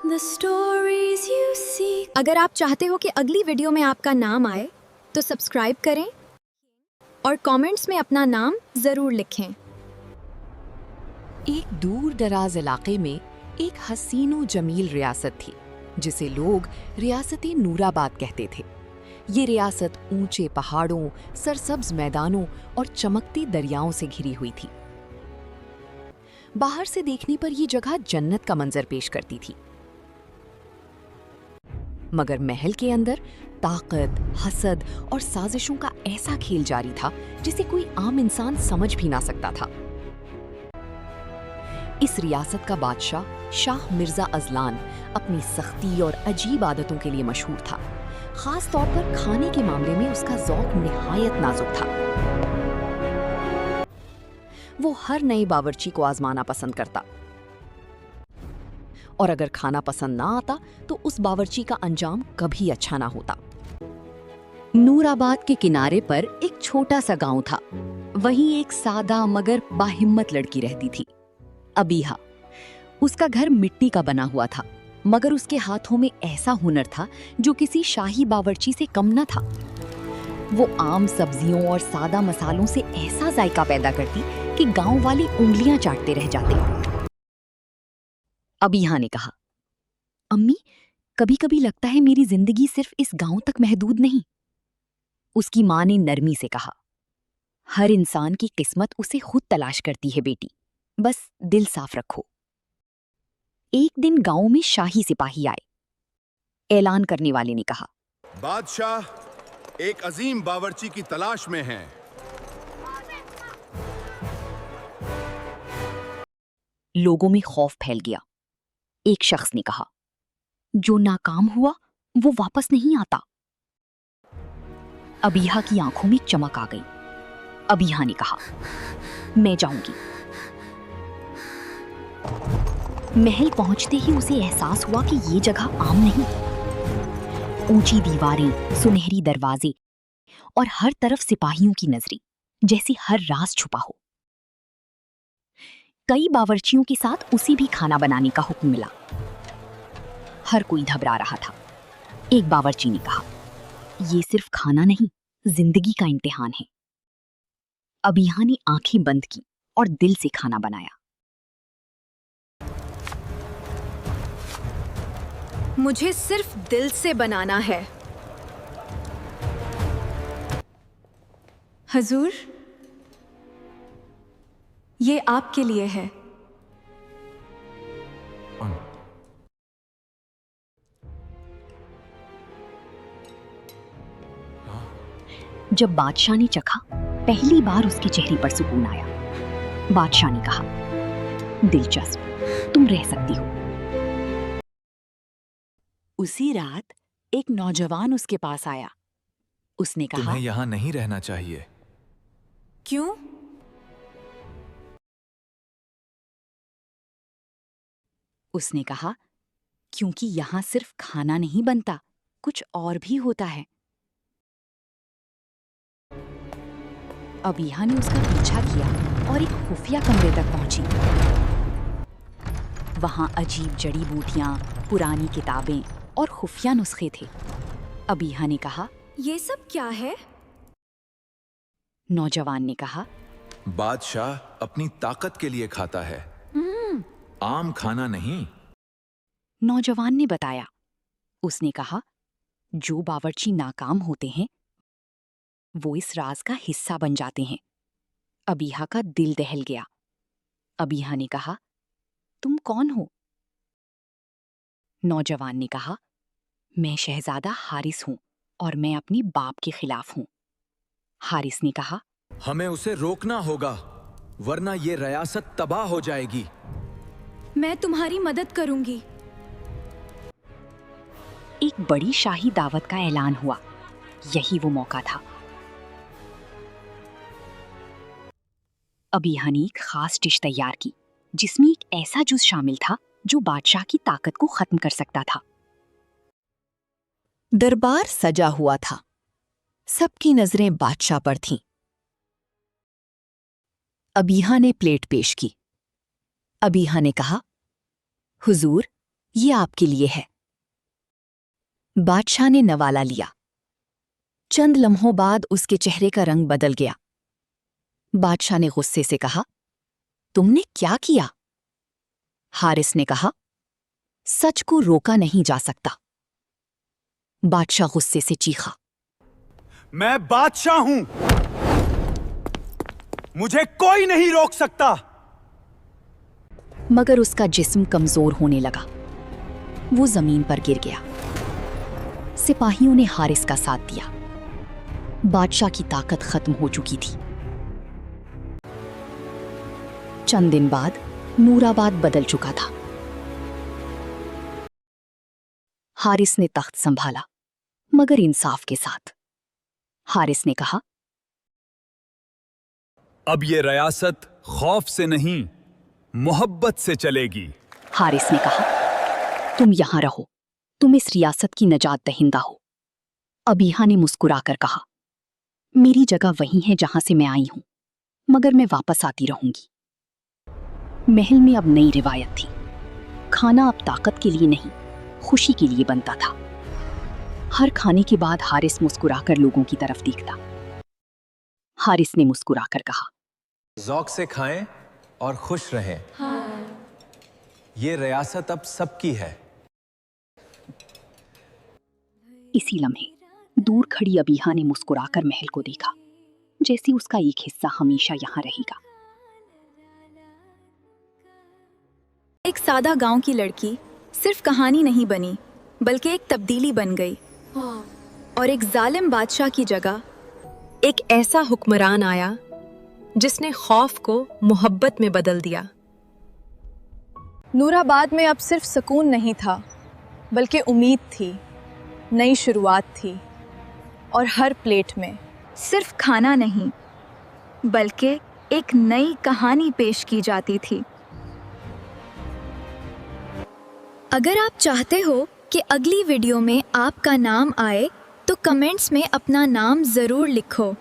The stories you seek। अगर आप चाहते हो कि अगली वीडियो में आपका नाम आए तो सब्सक्राइब करें और कमेंट्स में अपना नाम जरूर लिखें। एक दूर दराज इलाके में एक हसीनो जमील रियासत थी जिसे लोग रियासत नूराबाद कहते थे। ये रियासत ऊंचे पहाड़ों, सरसब्ज मैदानों और चमकती दरियाओं से घिरी हुई थी। बाहर से देखने पर यह जगह जन्नत का मंजर पेश करती थी, मगर महल के अंदर ताकत, हसद और साजिशों का ऐसा खेल जारी था जिसे कोई आम इंसान समझ भी ना सकता था। इस रियासत का बादशाह शाह मिर्जा अजलान अपनी सख्ती और अजीब आदतों के लिए मशहूर था। खास तौर पर खाने के मामले में उसका ज़ौक़ निहायत नाजुक था। वो हर नए बावर्ची को आजमाना पसंद करता और अगर खाना पसंद ना आता तो उस बावर्ची का अंजाम कभी अच्छा ना होता। नूराबाद के किनारे पर एक छोटा सा गांव था। वहीं एक सादा मगर बाहिम्मत लड़की रहती थी, अबीहा। उसका घर मिट्टी का बना हुआ था, मगर उसके हाथों में ऐसा हुनर था जो किसी शाही बावर्ची से कम न था। वो आम सब्जियों और सादा मसालों से ऐसा जायका पैदा करती कि गांव वाले उंगलियां चाटते रह जाते। अबीहा ने कहा, अम्मी, कभी कभी लगता है मेरी जिंदगी सिर्फ इस गांव तक महदूद नहीं। उसकी मां ने नरमी से कहा, हर इंसान की किस्मत उसे खुद तलाश करती है बेटी, बस दिल साफ रखो। एक दिन गांव में शाही सिपाही आए। ऐलान करने वाले ने कहा, बादशाह एक अजीम बावर्ची की तलाश में हैं। लोगों में खौफ फैल गया। एक शख्स ने कहा, जो नाकाम हुआ वो वापस नहीं आता। अबीहा की आंखों में चमक आ गई। अबीहा ने कहा, मैं जाऊंगी। महल पहुंचते ही उसे एहसास हुआ कि ये जगह आम नहीं। ऊंची दीवारें, सुनहरी दरवाजे और हर तरफ सिपाहियों की नजरें, जैसे हर राज छुपा हो। कई बावर्चियों के साथ उसे भी खाना बनाने का हुक्म मिला। हर कोई घबरा रहा था। एक बावर्ची ने कहा, ये सिर्फ खाना नहीं, जिंदगी का इम्तिहान है। अबीहा ने आंखें बंद की और दिल से खाना बनाया। मुझे सिर्फ दिल से बनाना है। हजूर, ये आपके लिए है। जब बादशाह ने चखा, पहली बार उसके चेहरे पर सुकून आया। बादशाह ने कहा, दिलचस्प, तुम रह सकती हो। उसी रात एक नौजवान उसके पास आया। उसने कहा, तुम्हें यहाँ नहीं रहना चाहिए। क्यों? उसने कहा, क्योंकि यहाँ सिर्फ खाना नहीं बनता, कुछ और भी होता है। अबीहा ने उसका पीछा किया और एक खुफिया कमरे तक पहुंची। वहां अजीब जड़ी बूटियां, पुरानी किताबें और खुफिया नुस्खे थे। अबीहा ने कहा, ये सब क्या है? नौजवान ने कहा, बादशाह अपनी ताकत के लिए खाता है, आम खाना नहीं। नौजवान ने बताया। उसने कहा, जो बावर्ची नाकाम होते हैं वो इस राज का हिस्सा बन जाते हैं। अबीहा का दिल दहल गया। अबीहा ने कहा, तुम कौन हो? नौजवान ने कहा, मैं शहजादा हारिस हूं और मैं अपनी बाप के खिलाफ हूं। हारिस ने कहा, हमें उसे रोकना होगा, वरना ये रियासत तबाह हो जाएगी। मैं तुम्हारी मदद करूंगी। एक बड़ी शाही दावत का ऐलान हुआ। यही वो मौका था। अबीहा ने एक खास डिश तैयार की जिसमें एक ऐसा जूस शामिल था जो बादशाह की ताकत को खत्म कर सकता था। दरबार सजा हुआ था। सबकी नजरें बादशाह पर थीं। अबीहा ने प्लेट पेश की। अबीहा ने कहा, हुजूर, ये आपके लिए है। बादशाह ने नवाला लिया। चंद लम्हों बाद उसके चेहरे का रंग बदल गया। बादशाह ने गुस्से से कहा, तुमने क्या किया? हारिस ने कहा, सच को रोका नहीं जा सकता। बादशाह गुस्से से चीखा, मैं बादशाह हूं, मुझे कोई नहीं रोक सकता। मगर उसका जिस्म कमजोर होने लगा। वो जमीन पर गिर गया। सिपाहियों ने हारिस का साथ दिया। बादशाह की ताकत खत्म हो चुकी थी। चंद दिन बाद नूराबाद बदल चुका था। हारिस ने तख्त संभाला, मगर इंसाफ के साथ। हारिस ने कहा, अब ये रियासत खौफ से नहीं, मोहब्बत से चलेगी। हारिस ने कहा, तुम यहां रहो, तुम इस रियासत की नजात दहिंदा हो। अबीहा ने मुस्कुराकर कहा, मेरी जगह वही है जहां से मैं आई हूं, मगर मैं वापस आती रहूंगी। महल में अब नई रिवायत थी। खाना अब ताकत के लिए नहीं, खुशी के लिए बनता था। हर खाने के बाद हारिस मुस्कुराकर लोगों की तरफ देखता। हारिस ने मुस्कुराकर कहा, ज़ौक से खाएं और खुश रहें। ये रियासत अब सबकी है। इसी लम्हे दूर खड़ी अबीहा ने मुस्कुराकर महल को देखा, जैसे उसका एक हिस्सा हमेशा यहाँ रहेगा। एक सादा गांव की लड़की सिर्फ कहानी नहीं बनी, बल्कि एक तब्दीली बन गई। और एक जालिम बादशाह की जगह एक ऐसा हुक्मरान आया जिसने खौफ को मोहब्बत में बदल दिया। नूराबाद में अब सिर्फ सुकून नहीं था, बल्कि उम्मीद थी, नई शुरुआत थी। और हर प्लेट में सिर्फ खाना नहीं, बल्कि एक नई कहानी पेश की जाती थी। अगर आप चाहते हो कि अगली वीडियो में आपका नाम आए, तो कमेंट्स में अपना नाम ज़रूर लिखो।